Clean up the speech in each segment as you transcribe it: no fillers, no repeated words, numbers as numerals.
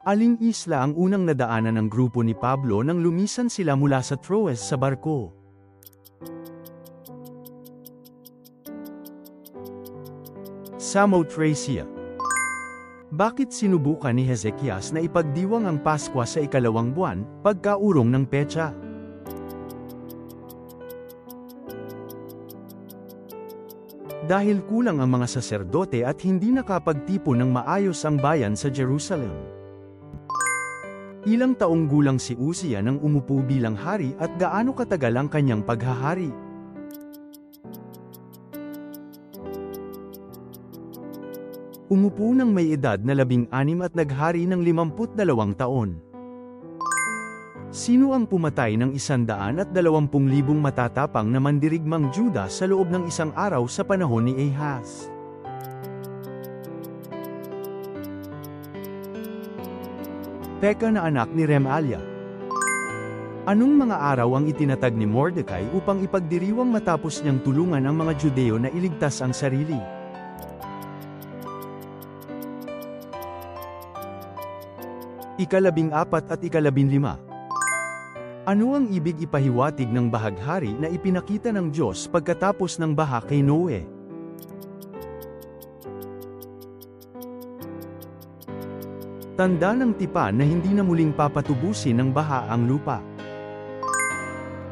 Aling isla ang unang nadaanan ng grupo ni Pablo nang lumisan sila mula sa Troas sa barko? Samothracia. Bakit sinubukan ni Hezekias na ipagdiwang ang Paskwa sa ikalawang buwan, pagkaurong ng petsa? Dahil kulang ang mga saserdote at hindi nakapagtipon ng maayos ang bayan sa Jerusalem. Ilang taong gulang si Uzziah nang umupo bilang hari at gaano katagal ang kanyang paghahari? Umupo ng may edad na 16 at naghari ng 52 taon. Sino ang pumatay ng 120,000 matatapang na mandirigmang Juda sa loob ng isang araw sa panahon ni Ahaz? Pekah na anak ni Remaliah. Anong mga araw ang itinatag ni Mordecai upang ipagdiriwang matapos niyang tulungan ang mga Judeo na iligtas ang sarili? Ika-14 at ika-15. Ano ang ibig ipahiwatig ng bahaghari na ipinakita ng Diyos pagkatapos ng baha kay Noe? Tanda ng tipan na hindi na muling papatubusin ng baha ang lupa.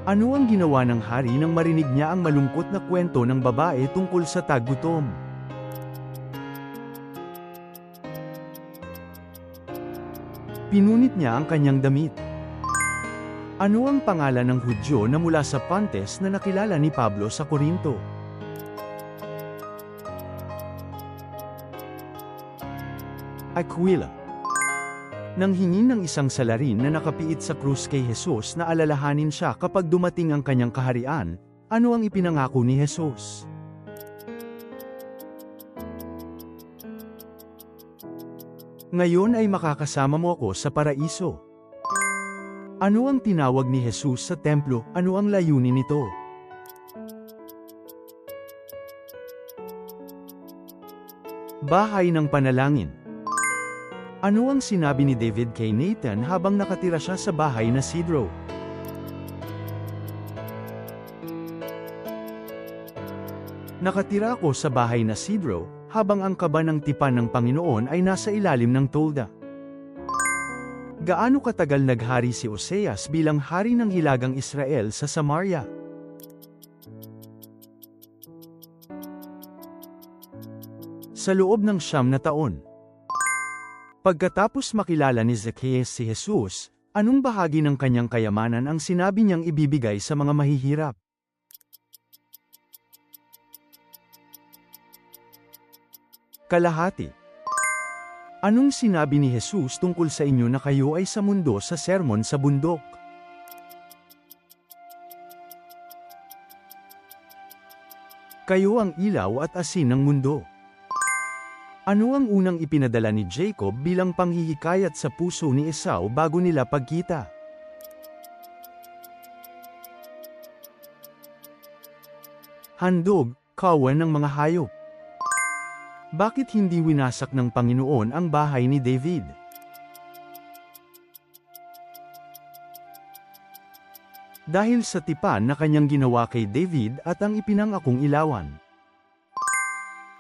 Ano ang ginawa ng hari nang marinig niya ang malungkot na kwento ng babae tungkol sa taggutom? Pinunit niya ang kanyang damit. Ano ang pangalan ng Hudyo na mula sa Pontus na nakilala ni Pablo sa Korinto? Aquila. Nang hingin ng isang salarin na nakapiit sa krus kay Jesus na alalahanin siya kapag dumating ang kanyang kaharian, ano ang ipinangako ni Jesus? Ngayon ay makakasama mo ako sa paraiso. Ano ang tinawag ni Jesus sa templo? Ano ang layunin nito? Bahay ng panalangin. Ano ang sinabi ni David kay Nathan habang nakatira siya sa bahay na Sidro? Nakatira ako sa bahay na Sidro, habang ang kaba ng tipan ng Panginoon ay nasa ilalim ng tolda. Gaano katagal naghari si Oseas bilang hari ng hilagang Israel sa Samaria? Sa loob ng 9 na taon. Pagkatapos makilala ni Zacchaeus si Jesus, anong bahagi ng kanyang kayamanan ang sinabi niyang ibibigay sa mga mahihirap? Kalahati. Anong sinabi ni Jesus tungkol sa inyo na kayo ay sa mundo sa sermon sa bundok? Kayo ang ilaw at asin ng mundo. Ano ang unang ipinadala ni Jacob bilang panghihikayat sa puso ni Esau bago nila pagkita? Handog, kawan ng mga hayop. Bakit hindi winasak ng Panginoon ang bahay ni David? Dahil sa tipan na kanyang ginawa kay David at ang ipinangakong ilawan.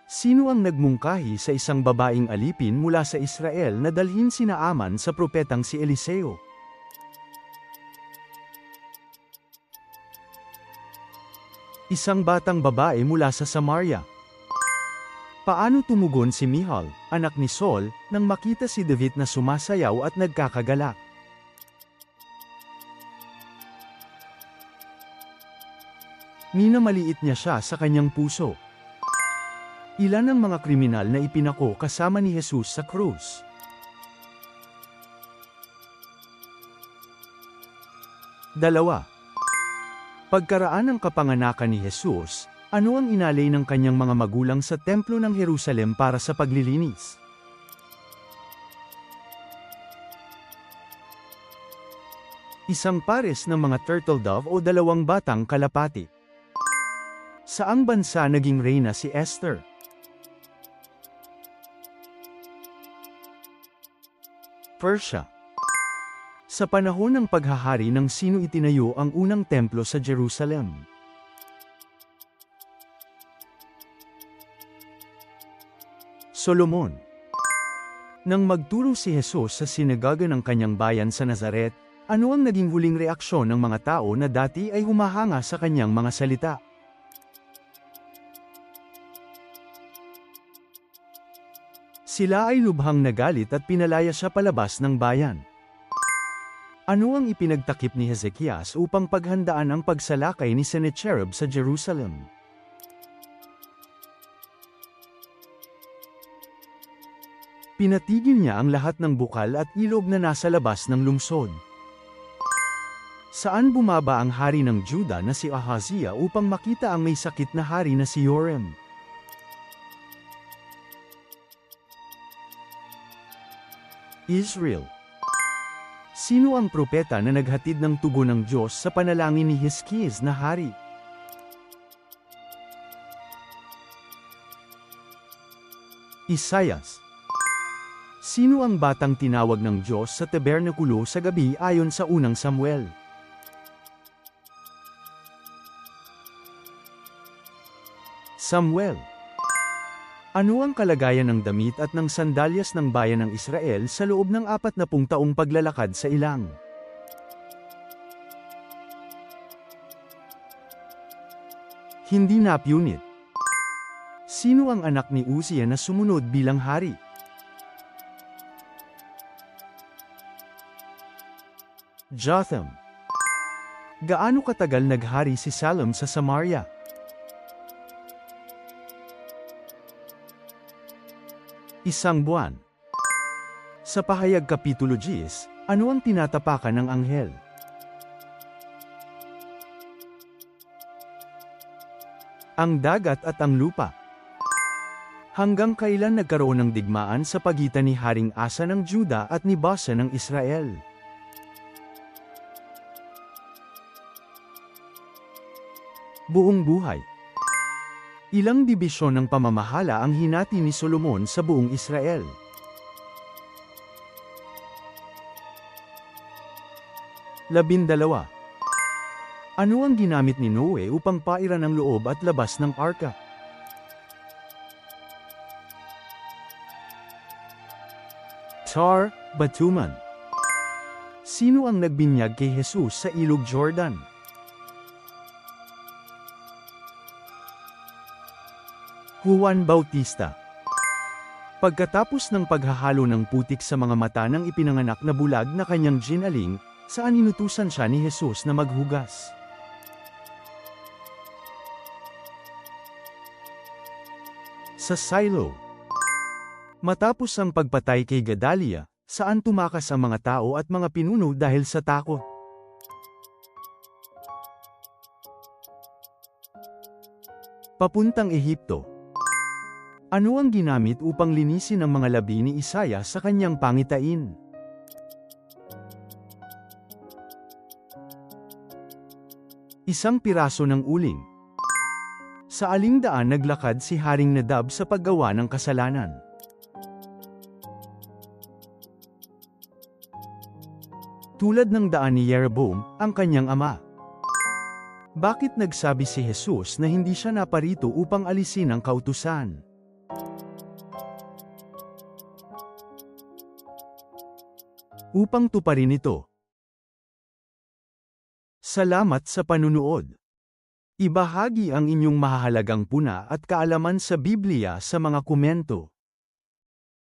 Sino ang nagmungkahi sa isang babaeng alipin mula sa Israel na dalhin sina Aman sa propetang si Eliseo? Isang batang babae mula sa Samaria. Paano tumugon si Michal, anak ni Saul, nang makita si David na sumasayaw at nagkakagalak? Minamaliit niya siya sa kanyang puso. Ilan ang mga kriminal na ipinako kasama ni Jesus sa krus? Dalawa. Pagkaraan ng kapanganakan ni Jesus, ano ang inalay ng kanyang mga magulang sa templo ng Jerusalem para sa paglilinis? Isang pares ng mga turtle dove o 2 batang kalapati. Saang bansa naging reyna si Esther? Persia. Sa panahon ng paghahari ng sino itinayo ang unang templo sa Jerusalem? Solomon. Nang magturo si Jesus sa sinagoga ng kanyang bayan sa Nazaret, ano ang naging huling reaksyon ng mga tao na dati ay humahanga sa kanyang mga salita? Sila ay lubhang nagalit at pinalaya siya palabas ng bayan. Ano ang ipinagtakip ni Hezekias upang paghandaan ang pagsalakay ni Sennacherib sa Jerusalem? Pinatigil niya ang lahat ng bukal at ilog na nasa labas ng lungsod. Saan bumaba ang hari ng Juda na si Ahaziah upang makita ang may sakit na hari na si Joram? Israel. Sino ang propeta na naghatid ng tugon ng Diyos sa panalangin ni Hizkias na hari? Isaias. Sino ang batang tinawag ng Diyos sa tabernakulo sa gabi ayon sa unang Samuel? Samuel. Ano ang kalagayan ng damit at ng sandalyas ng bayan ng Israel sa loob ng 40 taong paglalakad sa ilang? Hindi napunit. Sino ang anak ni Uzziah na sumunod bilang hari? Jotham. Gaano katagal naghari si Salom sa Samaria? Isang buwan. Sa pahayag Kapitulo 10, ano ang tinatapakan ng anghel? Ang dagat at ang lupa. Hanggang kailan nagkaroon ng digmaan sa pagitan ni Haring Asa ng Juda at ni Baasa ng Israel? Buong buhay. Ilang dibisyon ng pamamahala ang hinati ni Solomon sa buong Israel? 12. Ano ang ginamit ni Noe upang pairan ang loob at labas ng arka? Tar, batuman. Sino ang nagbinyag kay Jesus sa ilog Jordan? Juan Bautista. Pagkatapos ng paghahalo ng putik sa mga mata ng ipinanganak na bulag na kanyang ginaling, saan inutusan siya ni Jesus na maghugas? Sa Silo. Matapos ang pagpatay kay Gedalia, saan tumakas ang mga tao at mga pinuno dahil sa takot? Papuntang Ehipto. Ano ang ginamit upang linisin ang mga labi ni Isaiah sa kanyang pangitain? Isang piraso ng uling. Sa aling daan naglakad si Haring Nadab sa paggawa ng kasalanan? Tulad ng daan ni Jeroboam, ang kanyang ama. Bakit nagsabi si Jesus na hindi siya naparito upang alisin ang kautusan? Upang tuparin ito. Salamat sa panunood. Ibahagi ang inyong mahahalagang puna at kaalaman sa Biblia sa mga komento.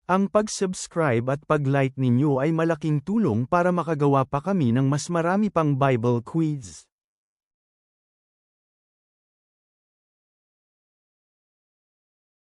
Ang pag-subscribe at pag-like ninyo ay malaking tulong para makagawa pa kami ng mas marami pang Bible quiz.